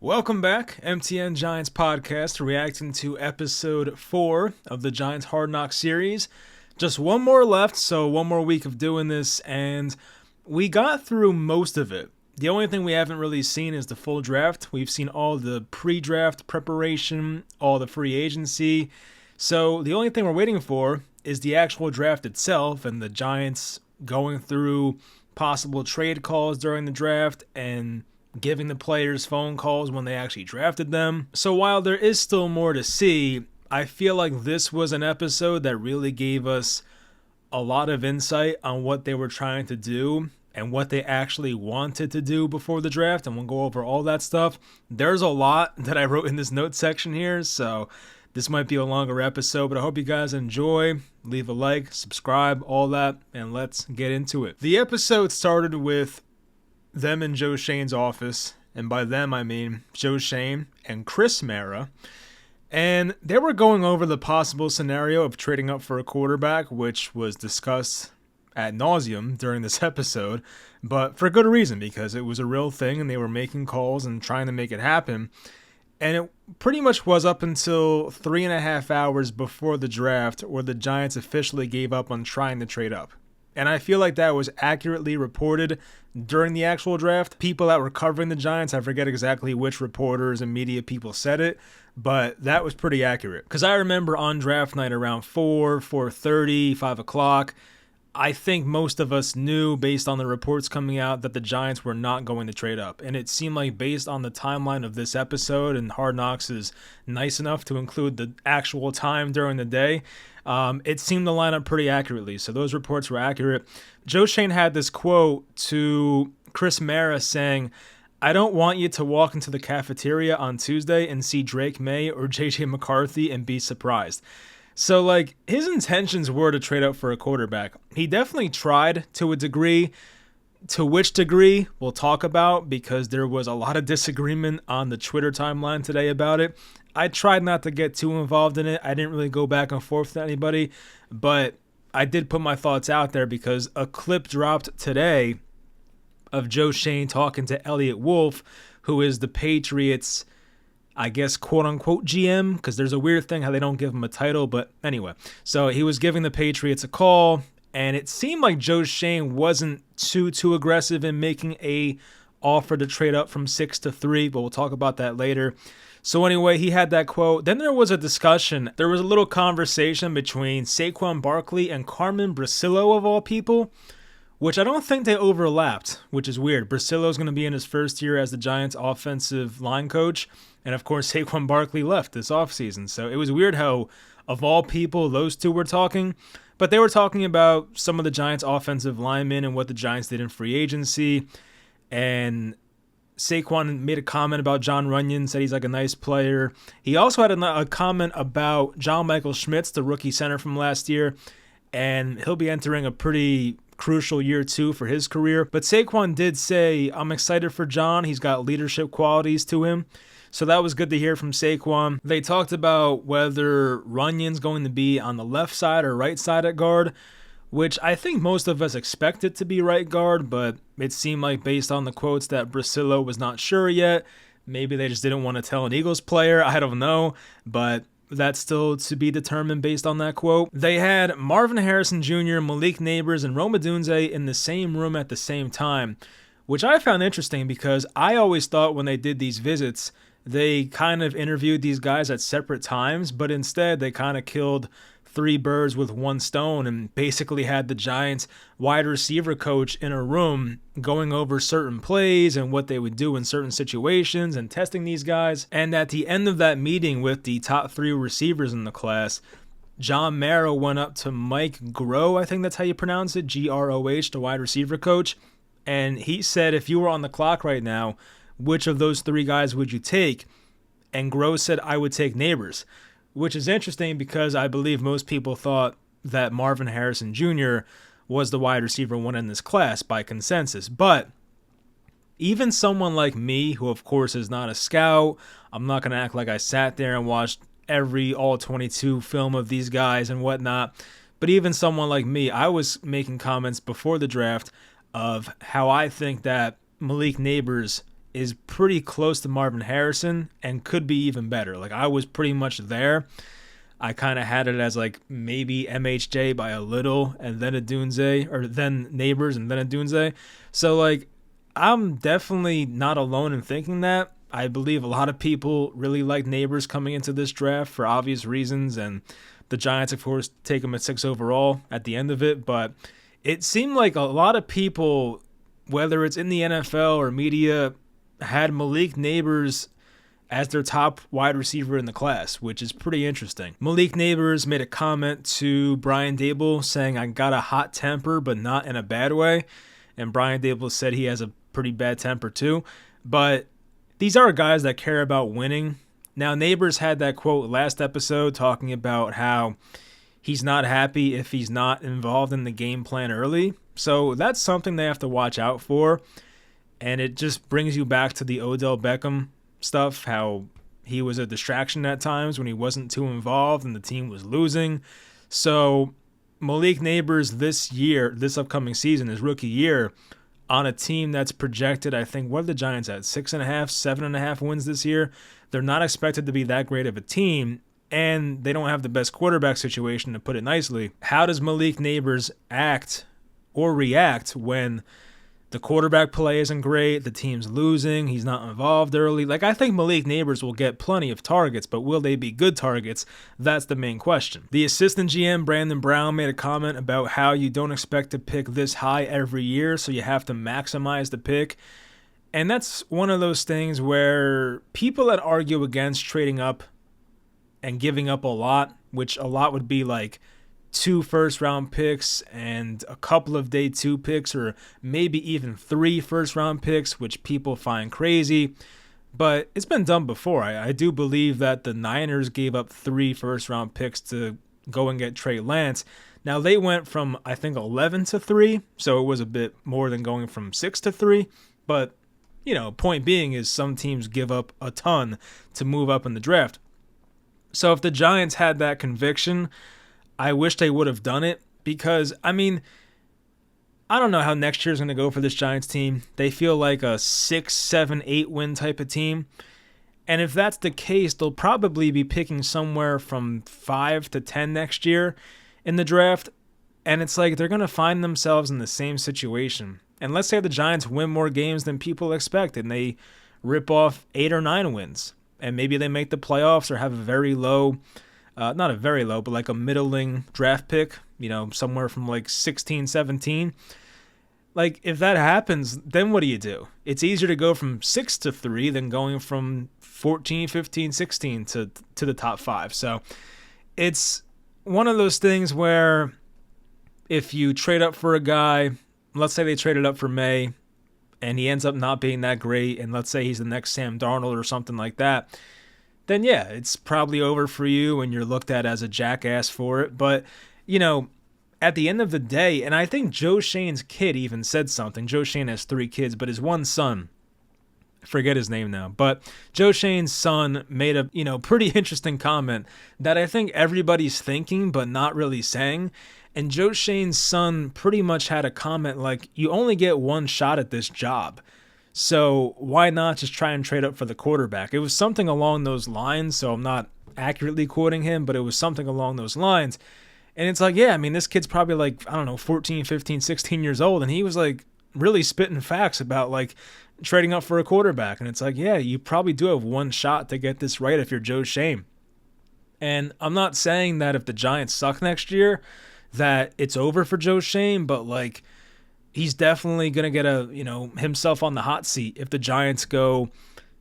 Welcome back, MTN Giants podcast, reacting to episode 4 of the Giants Hard Knock series. Just one more left, so one more week of doing this, and we got through most of it. The only thing we haven't really seen is the full draft. We've seen all the pre-draft preparation, all the free agency. So the only thing we're waiting for is the actual draft itself and the Giants going through possible trade calls during the draft and giving the players phone calls when they actually drafted them. So while there is still more to see, I feel like this was an episode that really gave us a lot of insight on what they were trying to do and what they actually wanted to do before the draft, and we'll go over all that stuff. There's a lot that I wrote in this note section here, so this might be a longer episode, but I hope you guys enjoy. Leave a like, subscribe, all that, and let's get into it. The episode started with them in Joe Schoen's office, and by them I mean Joe Schoen and Chris Mara, and they were going over the possible scenario of trading up for a quarterback, which was discussed ad nauseum during this episode, but for good reason, because it was a real thing and they were making calls and trying to make it happen. And it pretty much was up until 3.5 hours before the draft where the Giants officially gave up on trying to trade up. And I feel like that was accurately reported during the actual draft. People that were covering the Giants, I forget exactly which reporters and media people said it, but that was pretty accurate. Because I remember on draft night around 4:30, 5 o'clock, I think most of us knew based on the reports coming out that the Giants were not going to trade up. And it seemed like based on the timeline of this episode, and Hard Knocks is nice enough to include the actual time during the day, it seemed to line up pretty accurately. So those reports were accurate. Joe Schoen had this quote to Chris Mara saying, "I don't want you to walk into the cafeteria on Tuesday and see Drake May or JJ McCarthy and be surprised." So, like, his intentions were to trade up for a quarterback. He definitely tried to a degree. To which degree, we'll talk about, because there was a lot of disagreement on the Twitter timeline today about it. I tried not to get too involved in it. I didn't really go back and forth with anybody, but I did put my thoughts out there because a clip dropped today of Joe Schoen talking to Elliott Wolf, who is the Patriots, I guess, quote-unquote GM, because there's a weird thing how they don't give him a title, but anyway. So he was giving the Patriots a call, and it seemed like Joe Schoen wasn't too aggressive in making a offer to trade up from 6 to 3, but we'll talk about that later. So anyway, he had that quote. Then there was a discussion. There was a little conversation between Saquon Barkley and Carmen Brasillo, of all people, which I don't think they overlapped, which is weird. Brasillo's going to be in his first year as the Giants' offensive line coach, and of course Saquon Barkley left this offseason. So it was weird how, of all people, those two were talking. But they were talking about some of the Giants' offensive linemen and what the Giants did in free agency. And Saquon made a comment about John Runyon, said he's like a nice player. He also had a comment about John Michael Schmitz, the rookie center from last year, and he'll be entering a pretty crucial year 2 for his career. But Saquon did say, "I'm excited for John. He's got leadership qualities to him." So that was good to hear from Saquon. They talked about whether Runyon's going to be on the left side or right side at guard, which I think most of us expect it to be right guard, but it seemed like based on the quotes that Brasillo was not sure yet. Maybe they just didn't want to tell an Eagles player. I don't know, but that's still to be determined based on that quote. They had Marvin Harrison Jr., Malik Neighbors, and Rome Odunze in the same room at the same time, which I found interesting because I always thought when they did these visits, they kind of interviewed these guys at separate times, but instead they kind of killed 3 birds with 1 stone and basically had the Giants wide receiver coach in a room going over certain plays and what they would do in certain situations and testing these guys. And at the end of that meeting with the top 3 receivers in the class, John Mara went up to Mike Groh, I think that's how you pronounce it, Groh, the wide receiver coach, and he said, "If you were on the clock right now, which of those 3 guys would you take?" And Groh said, "I would take Neighbors," which is interesting because I believe most people thought that Marvin Harrison Jr. was the wide receiver 1 in this class by consensus. But even someone like me, who of course is not a scout, I'm not going to act like I sat there and watched every all-22 film of these guys and whatnot, but even someone like me, I was making comments before the draft of how I think that Malik Neighbors is pretty close to Marvin Harrison and could be even better. Like, I was pretty much there. I kind of had it as like maybe MHJ by a little and then Odunze, or then Neighbors and then Odunze. So like, I'm definitely not alone in thinking that. I believe a lot of people really like Neighbors coming into this draft for obvious reasons, and the Giants, of course, take him at 6 overall at the end of it. But it seemed like a lot of people, whether it's in the NFL or media, had Malik Neighbors as their top wide receiver in the class, which is pretty interesting. Malik Neighbors made a comment to Brian Daboll saying, "I got a hot temper, but not in a bad way." And Brian Daboll said he has a pretty bad temper too. But these are guys that care about winning. Now, Neighbors had that quote last episode talking about how he's not happy if he's not involved in the game plan early. So that's something they have to watch out for. And it just brings you back to the Odell Beckham stuff, how he was a distraction at times when he wasn't too involved and the team was losing. So Malik Neighbors this upcoming season, his rookie year, on a team that's projected, I think, what are the Giants at? 6.5, 7.5 wins this year. They're not expected to be that great of a team, and they don't have the best quarterback situation, to put it nicely. How does Malik Neighbors act or react when the quarterback play isn't great, the team's losing, he's not involved early? Like, I think Malik Neighbors will get plenty of targets, but will they be good targets? That's the main question. The assistant GM, Brandon Brown, made a comment about how you don't expect to pick this high every year, so you have to maximize the pick. And that's one of those things where people that argue against trading up and giving up a lot, which a lot would be like 2 first-round picks and a couple of day 2 picks, or maybe even 3 first-round picks, which people find crazy. But it's been done before. I do believe that the Niners gave up 3 first-round picks to go and get Trey Lance. Now, they went from, I think, 11 to 3, so it was a bit more than going from 6 to 3. But, you know, point being is some teams give up a ton to move up in the draft. So if the Giants had that conviction, I wish they would have done it, because, I mean, I don't know how next year's going to go for this Giants team. They feel like a 6, 7, 8 win type of team. And if that's the case, they'll probably be picking somewhere from 5 to 10 next year in the draft. And it's like they're going to find themselves in the same situation. And let's say the Giants win more games than people expect, and they rip off 8 or 9 wins. And maybe they make the playoffs or have a very low, not a very low, but like a middling draft pick, you know, somewhere from like 16, 17. Like, if that happens, then what do? It's easier to go from 6 to 3 than going from 14, 15, 16 to the top 5. So it's one of those things where if you trade up for a guy, let's say they traded up for May, and he ends up not being that great, and let's say he's the next Sam Darnold or something like that, then yeah, it's probably over for you and you're looked at as a jackass for it. But, you know, at the end of the day, and I think Joe Shane's kid even said something. Joe Shane has 3 kids, but his one son, I forget his name now, but Joe Shane's son made a, you know, pretty interesting comment that I think everybody's thinking but not really saying. And Joe Shane's son pretty much had a comment like, you only get one shot at this job, so why not just try and trade up for the quarterback? It was something along those lines, so I'm not accurately quoting him, but it was something along those lines. And it's like, yeah, I mean, this kid's probably like, I don't know, 14, 15, 16 years old, and he was like really spitting facts about like trading up for a quarterback. And it's like, yeah, you probably do have one shot to get this right if you're Joe Shane. And I'm not saying that if the Giants suck next year that it's over for Joe Shane, but like, he's definitely going to get himself on the hot seat if the Giants go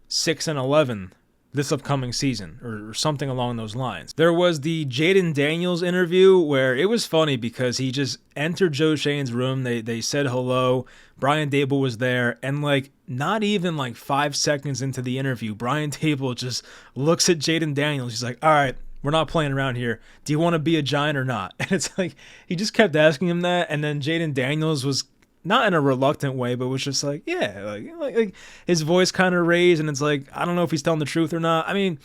6-11 this upcoming season or something along those lines. There was the Jaden Daniels interview where it was funny because he just entered Joe Shane's room. They said hello. Brian Daboll was there, and like not even like 5 seconds into the interview, Brian Daboll just looks at Jaden Daniels. He's like, all right, we're not playing around here. Do you want to be a Giant or not? And it's like he just kept asking him that, and then Jaden Daniels was not in a reluctant way, but was just like, yeah, like his voice kind of raised, and it's like, I don't know if he's telling the truth or not. I mean,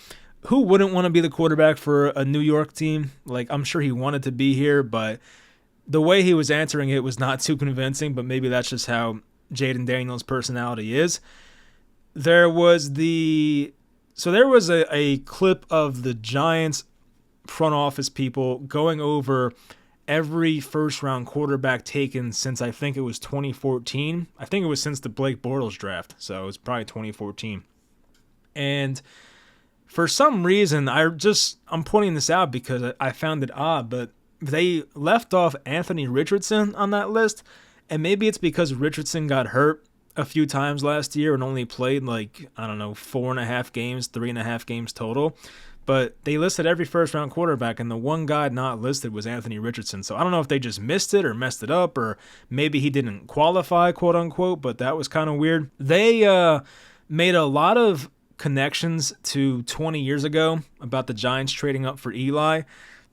who wouldn't want to be the quarterback for a New York team? Like, I'm sure he wanted to be here, but the way he was answering it was not too convincing, but maybe that's just how Jaden Daniels' personality is. there was a clip of the Giants front office people going over every first round quarterback taken since I think it was 2014. I think it was since the Blake Bortles draft, so it was probably 2014. And for some reason, I'm pointing this out because I found it odd, but they left off Anthony Richardson on that list, and maybe it's because Richardson got hurt a few times last year and only played 4.5 games, 3.5 games total. But they listed every first-round quarterback, and the one guy not listed was Anthony Richardson. So I don't know if they just missed it or messed it up, or maybe he didn't qualify, quote-unquote, but that was kind of weird. They made a lot of connections to 20 years ago about the Giants trading up for Eli.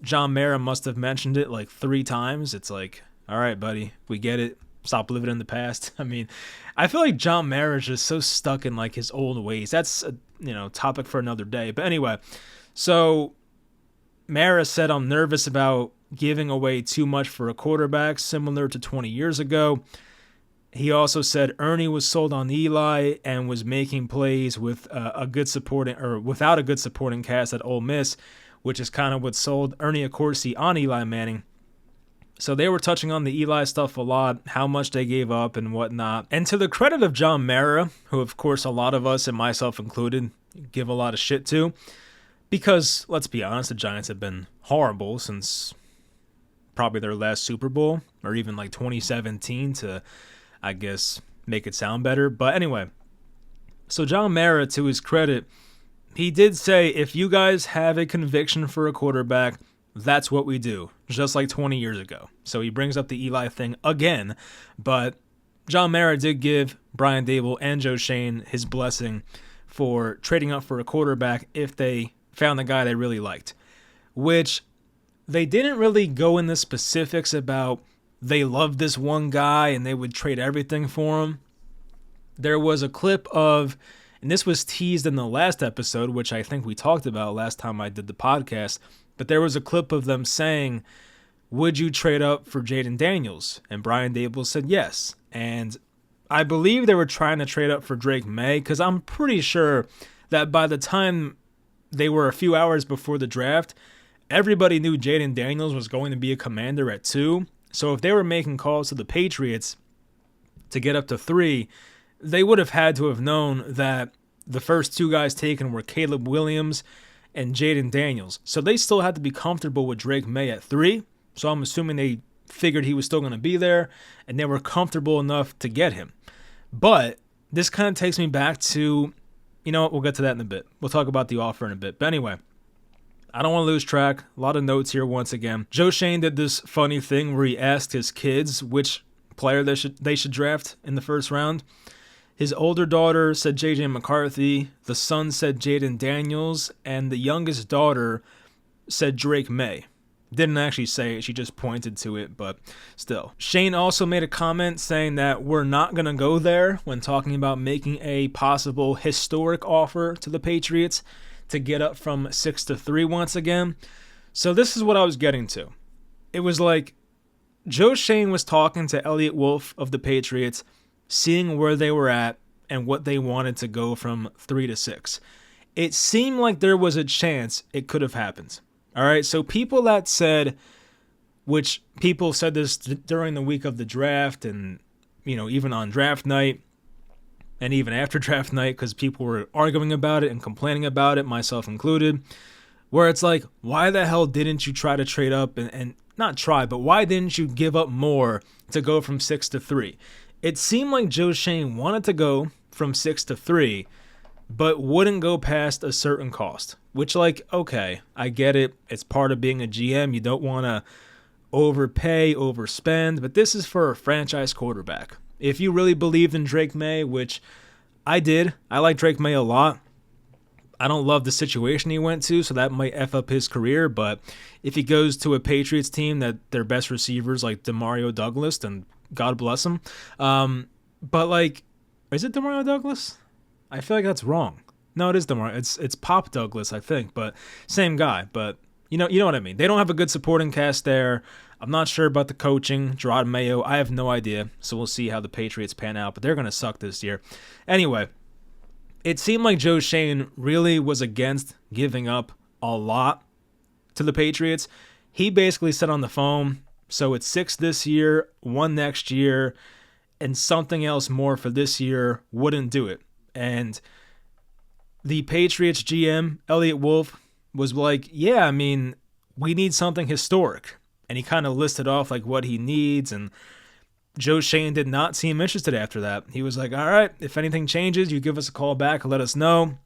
John Mara must have mentioned it 3 times. It's like, all right, buddy, we get it. Stop living in the past. I mean, I feel like John Mara is just so stuck in his old ways. That's a topic for another day. But anyway, so Mara said, I'm nervous about giving away too much for a quarterback, similar to 20 years ago. He also said Ernie was sold on Eli and was making plays with without a good supporting cast at Ole Miss, which is kind of what sold Ernie Accorsi on Eli Manning. So they were touching on the Eli stuff a lot, how much they gave up and whatnot. And to the credit of John Mara, who of course a lot of us, and myself included, give a lot of shit to, because let's be honest, the Giants have been horrible since probably their last Super Bowl, or even 2017 to, I guess, make it sound better. But anyway, so John Mara, to his credit, he did say, if you guys have a conviction for a quarterback, that's what we do, just like 20 years ago. So he brings up the Eli thing again, but John Mara did give Brian Daboll and Joe Schoen his blessing for trading up for a quarterback if they found the guy they really liked, which they didn't really go into specifics about they loved this one guy and they would trade everything for him. There was a clip of, and this was teased in the last episode, which I think we talked about last time I did the podcast, but there was a clip of them saying, would you trade up for Jaden Daniels? And Brian Daboll said yes. And I believe they were trying to trade up for Drake May, because I'm pretty sure that by the time they were a few hours before the draft, everybody knew Jaden Daniels was going to be a Commander at 2. So if they were making calls to the Patriots to get up to 3, they would have had to have known that the first 2 guys taken were Caleb Williams and Jaden Daniels. So they still had to be comfortable with Drake May at 3. So I'm assuming they figured he was still going to be there, and they were comfortable enough to get him. But this kind of takes me back to, you know what, we'll get to that in a bit. We'll talk about the offer in a bit. But anyway, I don't want to lose track. A lot of notes here once again. Joe Schoen did this funny thing where he asked his kids which player they should draft in the first round. His older daughter said J.J. McCarthy, the son said Jaden Daniels, and the youngest daughter said Drake May. Didn't actually say it, she just pointed to it, but still. Shane also made a comment saying that we're not going to go there when talking about making a possible historic offer to the Patriots to get up from 6-3 once again. So this is what I was getting to. It was like Joe Schoen was talking to Elliott Wolf of the Patriots, seeing where they were at and what they wanted to go from 3-6. It seemed like there was a chance it could have happened. All right, so people that said, which people said this during the week of the draft and, even on draft night and even after draft night, because people were arguing about it and complaining about it, myself included, where it's like, why the hell didn't you try to trade up and not try, but why didn't you give up more to go from 6-3? It seemed like Joe Schoen wanted to go from 6-3, but wouldn't go past a certain cost, which, okay, I get it. It's part of being a GM. You don't want to overpay, overspend, but this is for a franchise quarterback. If you really believed in Drake May, which I did, I like Drake May a lot. I don't love the situation he went to, so that might F up his career, but if he goes to a Patriots team that their best receivers like Demario Douglas, then God bless him. But is it Demario Douglas? I feel like that's wrong. No, it is Demario. It's Pop Douglas, I think, but same guy. But you know what I mean. They don't have a good supporting cast there. I'm not sure about the coaching. Gerard Mayo, I have no idea. So we'll see how the Patriots pan out, but they're going to suck this year. Anyway, it seemed like Joe Schoen really was against giving up a lot to the Patriots. He basically said on the phone, so it's 6 this year, 1 next year, and something else more for this year wouldn't do it. And the Patriots GM, Elliott Wolf, was like, yeah, I mean, we need something historic. And he kind of listed off like what he needs, and Joe Schoen did not seem interested after that. He was like, all right, if anything changes, you give us a call back and let us know.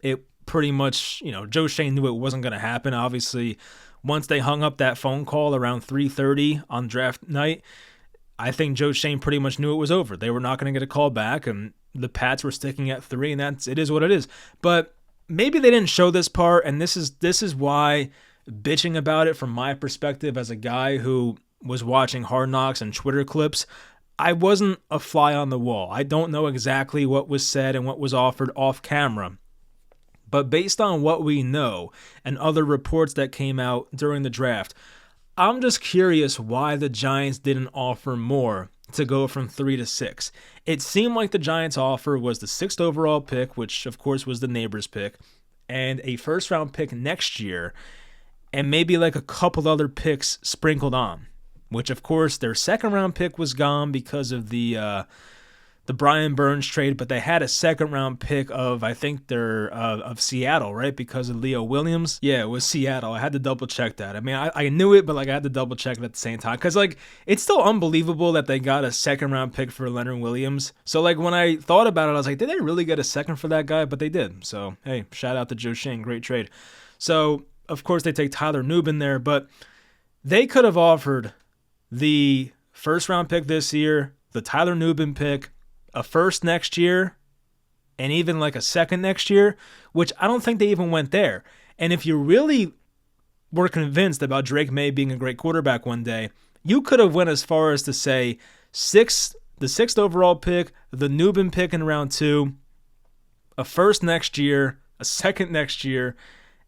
It pretty much, Joe Schoen knew it wasn't going to happen. Obviously, once they hung up that phone call around 3:30 on draft night, I think Joe Schoen pretty much knew it was over. They were not going to get a call back, and the Pats were sticking at 3, and it is what it is. But maybe they didn't show this part, and this is why bitching about it from my perspective as a guy who was watching Hard Knocks and Twitter clips, I wasn't a fly on the wall. I don't know exactly what was said and what was offered off camera. But based on what we know and other reports that came out during the draft, I'm just curious why the Giants didn't offer more to go from 3 to 6. It seemed like the Giants' offer was the 6th overall pick, which of course was the neighbor's pick, and a first-round pick next year, and maybe like a couple other picks sprinkled on, which of course their second-round pick was gone because of the Brian Burns trade, but they had a second-round pick of, I think they're of Seattle, right? Because of Leo Williams. Yeah, it was Seattle. I had to double-check that. I mean, I knew it, but like I had to double-check it at the same time. Because like it's still unbelievable that they got a second-round pick for Leonard Williams. So like when I thought about it, I was like, did they really get a second for that guy? But they did. So hey, shout out to Joe Schoen. Great trade. So of course they take Tyler Nubin there, but they could have offered the first-round pick this year, the Tyler Nubin pick, a first next year, and even like a second next year, which I don't think they even went there. And if you really were convinced about Drake May being a great quarterback one day, you could have went as far as to say the 6th overall pick, the Nubin pick in round 2, a first next year, a second next year,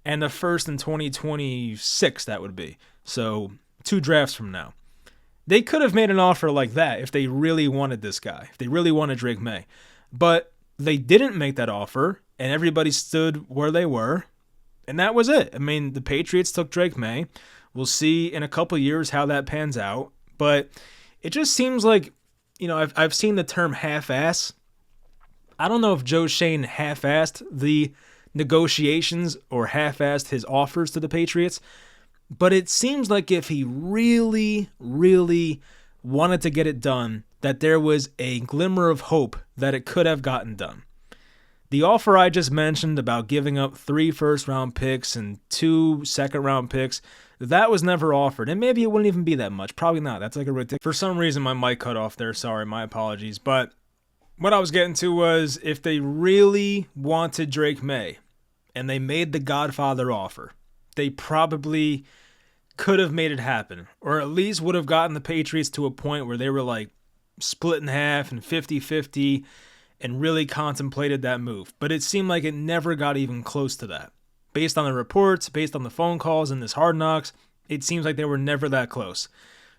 and a first in 2026, that would be. So 2 drafts from now. They could have made an offer like that if they really wanted this guy, if they really wanted Drake May. But they didn't make that offer, and everybody stood where they were, and that was it. I mean, the Patriots took Drake May. We'll see in a couple years how that pans out. But it just seems like, I've seen the term half-ass. I don't know if Joe Schoen half-assed the negotiations or half-assed his offers to the Patriots. But it seems like if he really, really wanted to get it done, that there was a glimmer of hope that it could have gotten done. The offer I just mentioned about giving up 3 first-round picks and 2 second-round picks, that was never offered. And maybe it wouldn't even be that much. Probably not. That's like a ridiculous. For some reason, my mic cut off there. Sorry, my apologies. But what I was getting to was if they really wanted Drake May and they made the Godfather offer, they probably could have made it happen, or at least would have gotten the Patriots to a point where they were like split in half and 50-50 and really contemplated that move. But it seemed like it never got even close to that. Based on the reports, based on the phone calls and this Hard Knocks, it seems like they were never that close.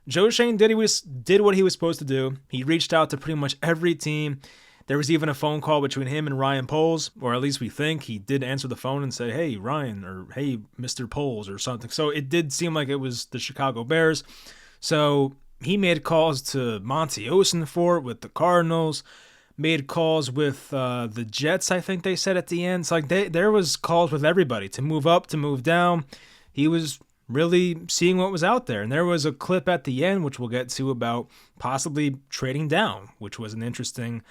Joe Schoen did what he was supposed to do. He reached out to pretty much every team. There was even a phone call between him and Ryan Poles, or at least we think he did answer the phone and say, hey, Ryan, or hey, Mr. Poles, or something. So it did seem like it was the Chicago Bears. So he made calls to Monty Ossenfort with the Cardinals, made calls with the Jets, I think they said at the end. It's like there was calls with everybody to move up, to move down. He was really seeing what was out there. And there was a clip at the end, which we'll get to, about possibly trading down, which was an interesting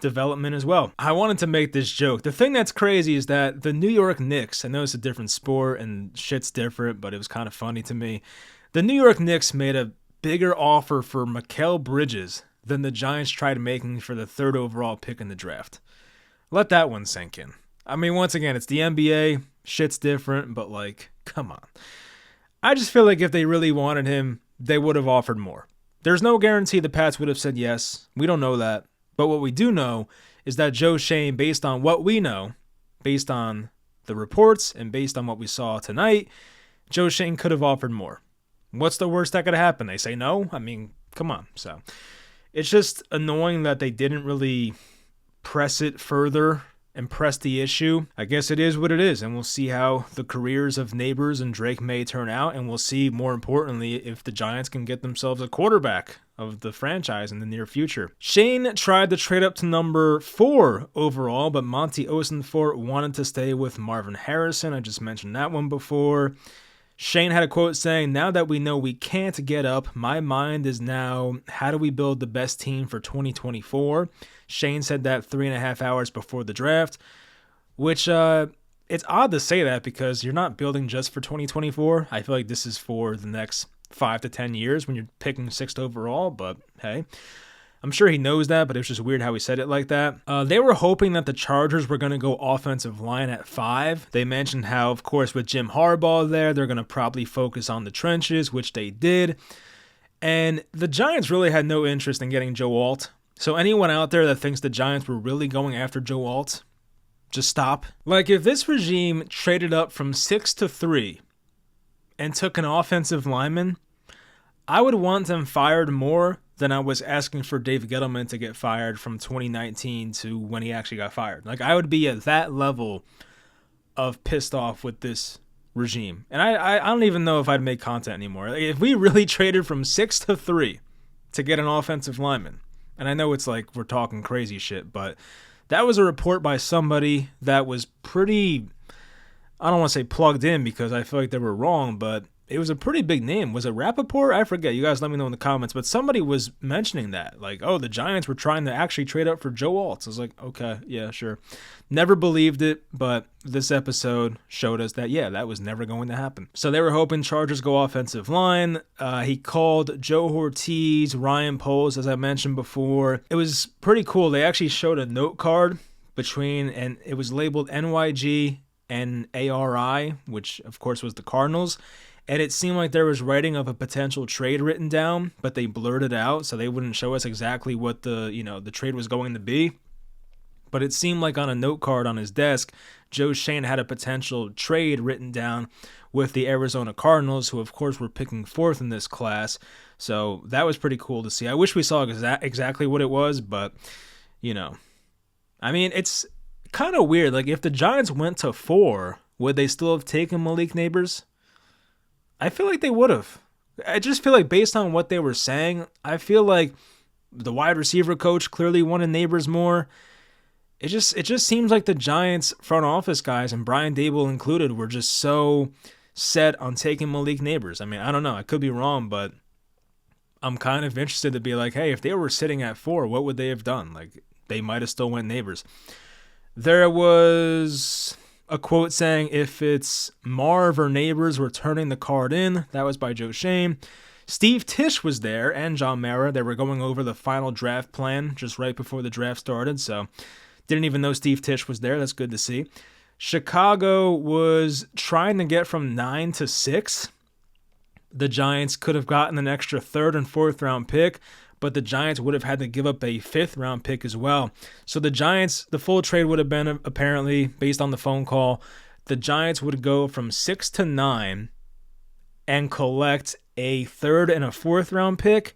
development as well. I wanted to make this joke. The thing that's crazy is that the New York Knicks, I know it's a different sport and shit's different, but it was kind of funny to me. The New York Knicks made a bigger offer for Mikal Bridges than the Giants tried making for the 3rd overall pick in the draft. Let that one sink in. I mean, once again, it's the NBA. Shit's different, but like, come on. I just feel like if they really wanted him, they would have offered more. There's no guarantee the Pats would have said yes. We don't know that. But what we do know is that Joe Schoen, based on what we know, based on the reports and based on what we saw tonight, Joe Schoen could have offered more. What's the worst that could happen? They say no? I mean, come on. So it's just annoying that they didn't really press it further and press the issue. I guess it is what it is, and we'll see how the careers of Neighbors and Drake May turn out, and we'll see, more importantly, if the Giants can get themselves a quarterback of the franchise in the near future. Shane tried to trade up to number 4 overall, but Monty Osenfort wanted to stay with Marvin Harrison. I just mentioned that one before. Shane had a quote saying, "Now that we know we can't get up, my mind is now, how do we build the best team for 2024? Shane said that 3.5 hours before the draft, which it's odd to say that because you're not building just for 2024. I feel like this is for the next 5 to 10 years when you're picking 6th overall, but hey. I'm sure he knows that, but it was just weird how he said it like that. They were hoping that the Chargers were going to go offensive line at 5. They mentioned how, of course, with Jim Harbaugh there, they're going to probably focus on the trenches, which they did. And the Giants really had no interest in getting Joe Alt. So anyone out there that thinks the Giants were really going after Joe Alt, just stop. Like, if this regime traded up from 6 to 3 and took an offensive lineman, I would want them fired more than I was asking for Dave Gettleman to get fired from 2019 to when he actually got fired. Like, I would be at that level of pissed off with this regime. And I don't even know if I'd make content anymore. Like, if we really traded from 6 to 3 to get an offensive lineman, and I know it's like we're talking crazy shit, but that was a report by somebody that was pretty, I don't want to say plugged in because I feel like they were wrong, but it was a pretty big name. Was it Rappaport? I forget. You guys let me know in the comments. But somebody was mentioning that. Like, oh, the Giants were trying to actually trade up for Joe Alt. I was like, okay, yeah, sure. Never believed it, but this episode showed us that, yeah, that was never going to happen. So they were hoping Chargers go offensive line. He called Joe Ortiz, Ryan Poles, as I mentioned before. It was pretty cool. They actually showed a note card between, and it was labeled NYG and ARI, which, of course, was the Cardinals. And it seemed like there was writing of a potential trade written down, but they blurred it out so they wouldn't show us exactly what the trade was going to be. But it seemed like on a note card on his desk, Joe Shane had a potential trade written down with the Arizona Cardinals, who of course were picking 4th in this class. So that was pretty cool to see. I wish we saw exactly what it was, but I mean, it's kind of weird. Like, if the Giants went to 4, would they still have taken Malik Neighbors? I feel like they would have. I just feel like based on what they were saying, I feel like the wide receiver coach clearly wanted Neighbors more. It just seems like the Giants front office guys, and Brian Daboll included, were just so set on taking Malik Neighbors. I mean, I don't know. I could be wrong, but I'm kind of interested to be like, hey, if they were sitting at 4, what would they have done? Like, they might have still went Neighbors. There was a quote saying, if it's Marv or Neighbors, we're turning the card in. That was by Joe Shane. Steve Tisch was there, and John Mara. They were going over the final draft plan just right before the draft started, so didn't even know Steve Tisch was there. That's good to see. Chicago was trying to get from 9 to 6. The Giants could have gotten an extra 3rd and 4th round pick, but the Giants would have had to give up a 5th round pick as well. So the Giants, the full trade would have been, apparently, based on the phone call, the Giants would go from 6 to 9 and collect a 3rd and a 4th round pick,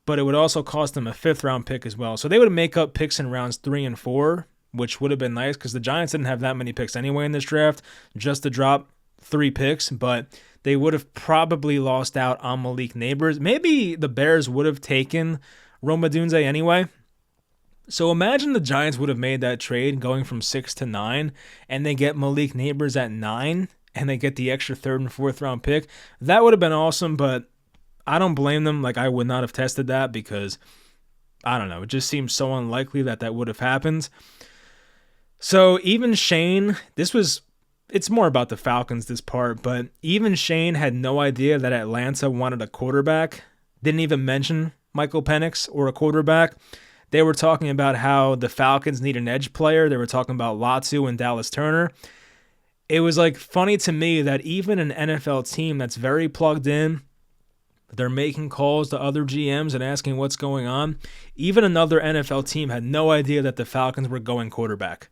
but it would also cost them a 5th round pick as well. So they would make up picks in rounds 3 and 4, which would have been nice because the Giants didn't have that many picks anyway in this draft, just to drop 3 picks, but they would have probably lost out on Malik Neighbors. Maybe the Bears would have taken Rome Odunze anyway. So imagine the Giants would have made that trade going from 6 to 9, and they get Malik Neighbors at 9, and they get the extra 3rd and 4th round pick. That would have been awesome, but I don't blame them. Like, I would not have tested that because, I don't know, it just seems so unlikely that would have happened. So even Shane, it's more about the Falcons, this part, but even Shane had no idea that Atlanta wanted a quarterback. Didn't even mention Michael Penix or a quarterback. They were talking about how the Falcons need an edge player. They were talking about Latu and Dallas Turner. It was like funny to me that even an NFL team that's very plugged in, they're making calls to other GMs and asking what's going on. Even another NFL team had no idea that the Falcons were going quarterback,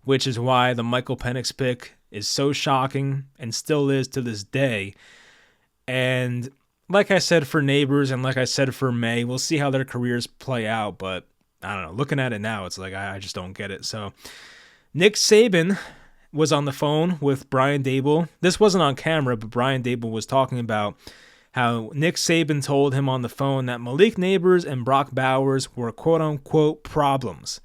which is why the Michael Penix pick is so shocking and still is to this day. And like I said for Neighbors and like I said for May, we'll see how their careers play out. But I don't know. Looking at it now, it's like I just don't get it. So Nick Saban was on the phone with Brian Dable. This wasn't on camera, but Brian Dable was talking about how Nick Saban told him on the phone that Malik Neighbors and Brock Bowers were quote-unquote problems.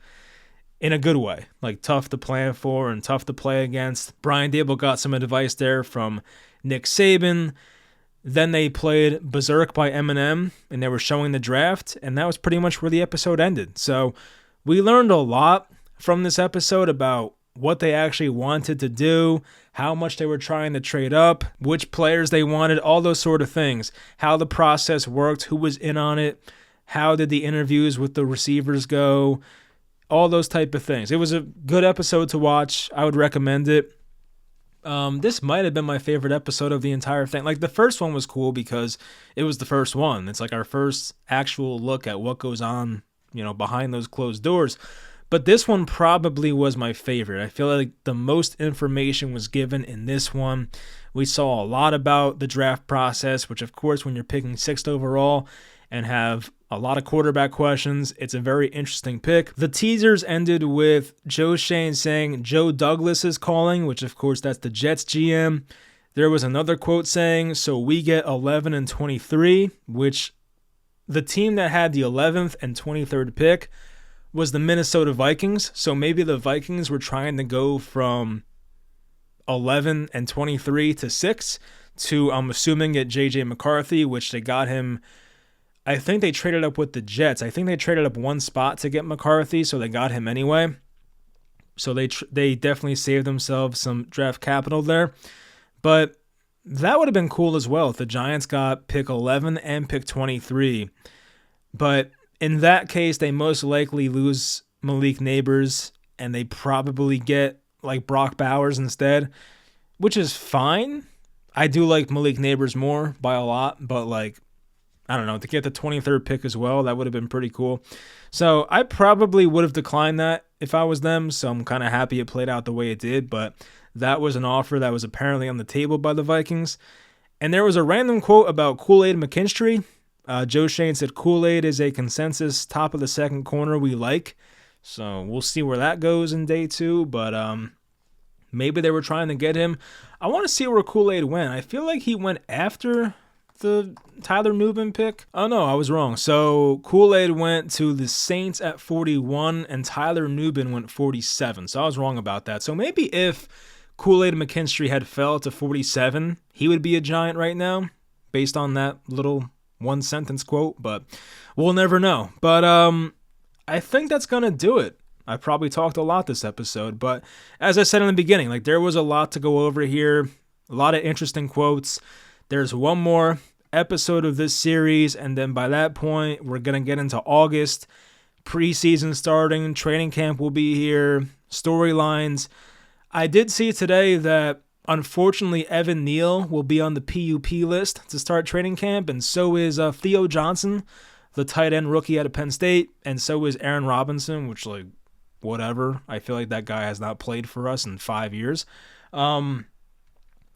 In a good way, like tough to plan for and tough to play against. Brian Dable got some advice there from Nick Saban. Then they played Berserk by Eminem, and they were showing the draft, and that was pretty much where the episode ended. So we learned a lot from this episode about what they actually wanted to do, how much they were trying to trade up, which players they wanted, all those sort of things, how the process worked, who was in on it, how did the interviews with the receivers go, all those type of things. It was a good episode to watch. I would recommend it. This might have been my favorite episode of the entire thing. Like, the first one was cool because it was the first one. It's like our first actual look at what goes on, behind those closed doors. But this one probably was my favorite. I feel like the most information was given in this one. We saw a lot about the draft process, which, of course, when you're picking 6th overall and have a lot of quarterback questions, it's a very interesting pick. The teasers ended with Joe Shane saying Joe Douglas is calling, which, of course, that's the Jets GM. There was another quote saying, so we get 11 and 23, which the team that had the 11th and 23rd pick was the Minnesota Vikings. So maybe the Vikings were trying to go from 11 and 23 to 6 to, I'm assuming, get J.J. McCarthy, which they got him. I think they traded up with the Jets. I think they traded up one spot to get McCarthy, so they got him anyway. So they definitely saved themselves some draft capital there. But that would have been cool as well if the Giants got pick 11 and pick 23. But in that case, they most likely lose Malik Neighbors, and they probably get like Brock Bowers instead, which is fine. I do like Malik Neighbors more by a lot, but I don't know, to get the 23rd pick as well, that would have been pretty cool. So I probably would have declined that if I was them, so I'm kind of happy it played out the way it did, but that was an offer that was apparently on the table by the Vikings. And there was a random quote about Kool-Aid McKinstry. Joe Shane said, Kool-Aid is a consensus top of the second corner we like. So we'll see where that goes in day 2, but maybe they were trying to get him. I want to see where Kool-Aid went. I feel like he went after the Tyler Nubin pick. Oh no, I was wrong. So Kool-Aid went to the Saints at 41 and Tyler Nubin went 47. So I was wrong about that. So maybe if Kool-Aid McKinstry had fell to 47, he would be a Giant right now based on that little one sentence quote, but we'll never know. But I think that's going to do it. I probably talked a lot this episode, but as I said in the beginning, there was a lot to go over here, a lot of interesting quotes. There's one more episode of this series, and then by that point, we're going to get into August. Preseason starting, training camp will be here, storylines. I did see today that, unfortunately, Evan Neal will be on the PUP list to start training camp, and so is Theo Johnson, the tight end rookie out of Penn State, and so is Aaron Robinson, which, whatever. I feel like that guy has not played for us in 5 years.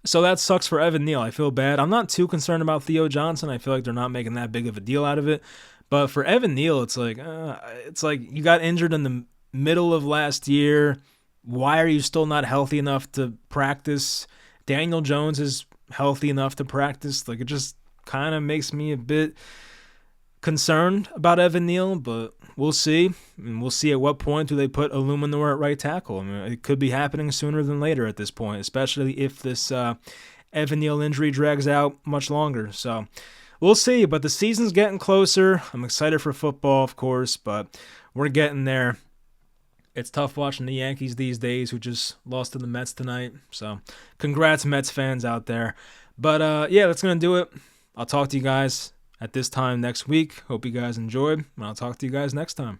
So that sucks for Evan Neal. I feel bad. I'm not too concerned about Theo Johnson. I feel like they're not making that big of a deal out of it. But for Evan Neal, it's like you got injured in the middle of last year. Why are you still not healthy enough to practice? Daniel Jones is healthy enough to practice. It just kind of makes me a bit concerned about Evan Neal, but we'll see. And we'll see at what point do they put Illuminor at right tackle. I mean, it could be happening sooner than later at this point, especially if this Evan Neal injury drags out much longer. So we'll see, but the season's getting closer. I'm excited for football, of course, but we're getting there. It's tough watching the Yankees these days, who just lost to the Mets tonight. So congrats, Mets fans out there. But yeah, that's going to do it. I'll talk to you guys at this time next week. Hope you guys enjoyed, and I'll talk to you guys next time.